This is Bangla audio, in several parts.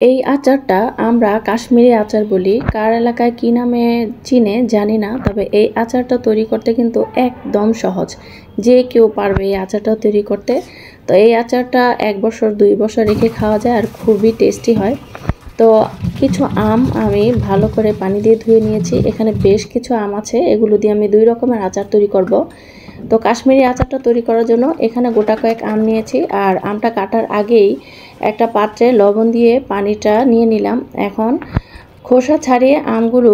এই আচারটা আমরা কাশ্মীরি আচার বলি। কার এলাকায় কি নামে চিনে জানি না, তবে এই আচারটা তৈরি করতে কিন্তু একদম সহজ, যে কেউ পারবে এই আচারটা তৈরি করতে। তো এই আচারটা 1 বছর 2 বছর রেখে খাওয়া যায় আর খুবই টেস্টি হয়। তো কিছু আম আমি ভালো করে পানি দিয়ে ধুয়ে নিয়েছি। এখানে বেশ কিছু আম আছে, এগুলো দিয়ে আমি 2 রকমের আচার তৈরি করব। তো কাশ্মীরি আচারটা তৈরি করার জন্য এখানে গোটা কয়েক আম নিয়েছি, আর আমটা কাটার আগেই একটা পাত্রে লবণ দিয়ে পানিটা নিয়ে নিলাম। এখন খোসা ছাড়িয়ে আমগুলো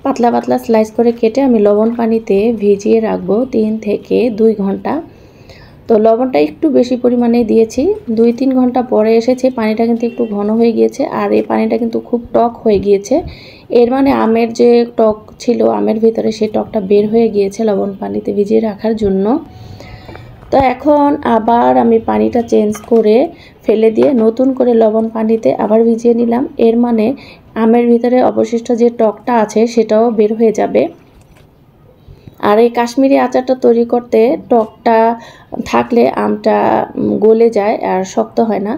পাতলা পাতলা স্লাইস করে কেটে আমি লবণ পানিতে ভিজিয়ে রাখবো 3 থেকে 2 ঘন্টা। তো লবণটা একটু বেশি পরিমাণে দিয়েছি। 2-3 ঘন্টা পরে এসেছে, পানিটা কিন্তু একটু ঘন হয়ে গিয়েছে, আর এই পানিটা কিন্তু খুব টক হয়ে গিয়েছে। এর মানে আমের যে টক ছিল আমের ভিতরে, সেই টকটা বের হয়ে গিয়েছে লবণ পানিতে ভিজিয়ে রাখার জন্য। তো এখন আবার আমি পানিটা চেঞ্জ করে ফেলে দিয়ে নতুন করে লবণ পানিতে আবার ভিজিয়ে নিলাম। এর মানে আমের ভিতরে অবশিষ্ট যে টকটা আছে সেটাও বের হয়ে যাবে। আর এই কাশ্মীরি আচারটা তৈরি করতে টকটা থাকলে আমটা গলে যায় আর শক্ত হয় না।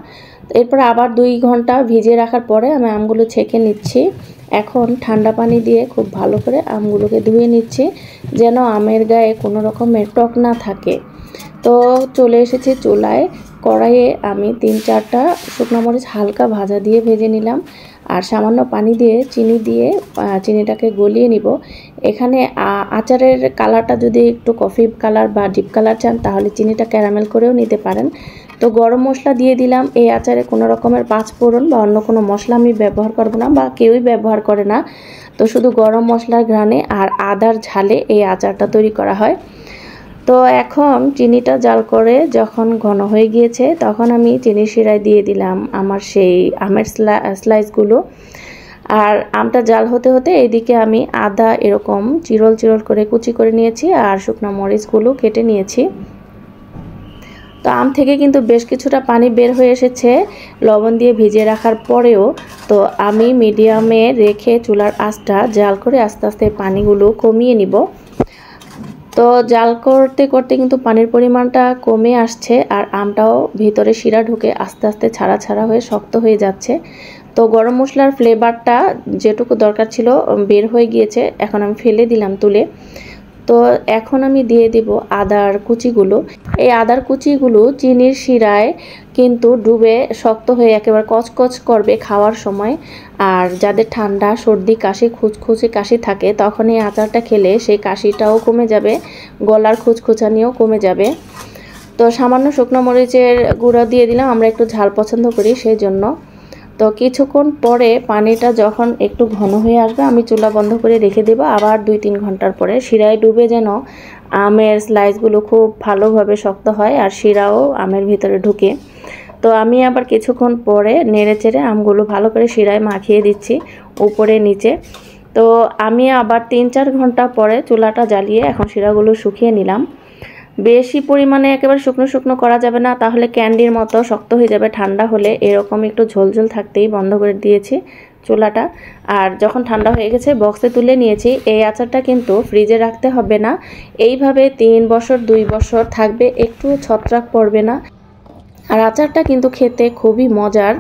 এরপর আবার 2 ঘন্টা ভিজিয়ে রাখার পরে আমি আমগুলো ছেঁকে নিচ্ছি। এখন ঠান্ডা পানি দিয়ে খুব ভালো করে আমগুলোকে ধুয়ে নিচ্ছি, যেন আমের গায়ে কোনো রকমের টক না থাকে। তো চলে এসেছি চুলায়। কড়াইয়ে আমি 3-4টা শুকনো মরিচ হালকা ভাজা দিয়ে ভেজে নিলাম, আর সামান্য পানি দিয়ে চিনি দিয়ে চিনিটাকে গলিয়ে নিব। এখানে আচারের কালারটা যদি একটু কফি কালার বা ডিপ কালার চান তাহলে চিনিটা ক্যারামেল করেও নিতে পারেন। তো গরম মশলা দিয়ে দিলাম। এই আচারে কোনো রকমের পাঁচফোড়ন বা অন্য কোনো মশলা আমি ব্যবহার করব না, বা কেউই ব্যবহার করে না। তো শুধু গরম মশলার ঘ্রাণে আর আদার ঝালে এই আচারটা তৈরি করা হয়। তো এখন চিনিটা জাল করে যখন ঘন হয়ে গিয়েছে, তখন আমি চিনির শিরায় দিয়ে দিলাম আমার সেই আমের স্লাইসগুলো। আর আমটা জাল হতে হতে এদিকে আমি আদা এরকম চিরল চিরল করে কুচি করে নিয়েছি, আর শুকনো মরিচগুলো কেটে নিয়েছি। তো আম থেকে কিন্তু বেশ কিছুটা পানি বের হয়ে এসেছে লবণ দিয়ে ভিজিয়ে রাখার পরেও। তো আমি মিডিয়ামে রেখে চুলার আঁচটা জাল করে আস্তে আস্তে পানিগুলো কমিয়ে নিব। তো জাল করতে করতে কিন্তু পানির পরিমাণটা কমে আসছে, আর আমটাও ভিতরে শিরা ঢুকে আস্তে আস্তে ছাড়া ছাড়া হয়ে শক্ত হয়ে যাচ্ছে। তো গরম মশলার ফ্লেভারটা যেটুকু দরকার ছিল বের হয়ে গিয়েছে, এখন আমি ফেলে দিলাম তুলে। তো এখন আমি দিয়ে দিব আদার কুচিগুলো। এই আদার কুচিগুলো চিনির শিরায় কিন্তু ডুবে শক্ত হয়ে একেবারে কচকচ করবে খাওয়ার সময়। আর যাদের ঠান্ডা সর্দি কাশি খুচখুচে কাশি থাকে, তখন এই আচারটা খেলে সেই কাশিটাও কমে যাবে, গলার খুচখুচানিও কমে যাবে। তো সামান্য শুকনো মরিচের গুঁড়ো দিয়ে দিলাম, আমরা একটু ঝাল পছন্দ করি সেই জন্য। তো কিছুক্ষণ পরে পানিটা যখন একটু ঘন হয়ে আসবে আমি চুলা বন্ধ করে রেখে দেবো। আবার 2-3 ঘন্টার পরে শিরায় ডুবে যেন আমের স্লাইসগুলো খুব ভালোভাবে শক্ত হয় আর শিরাও আমের ভিতরে ঢুকে। তো আমি আবার কিছুক্ষণ পরে নেড়ে চেড়ে আমগুলো ভালো করে শিরায় মাখিয়ে দিচ্ছি উপরে নিচে। তো আমি আবার 3-4 ঘন্টা পরে চুলাটা জ্বালিয়ে এখন শিরাগুলো শুকিয়ে নিলাম। বেশি পরিমাণে একেবারে শুকনো শুকনো করা যাবে না, তাহলে ক্যান্ডির মতো শক্ত হয়ে যাবে। ঠান্ডা হলে এরকম একটু ঝোলঝোল থাকতেই বন্ধ করে দিয়েছি চুলাটা। আর যখন ঠান্ডা হয়ে গেছে বক্সে তুলে নিয়েছি। এই আচারটা কিন্তু ফ্রিজে রাখতে হবে না, এইভাবে 3 বছর 2 বছর থাকবে, একটু ছত্রাক পড়বে না। আর আচারটা কিন্তু খেতে খুবই মজার।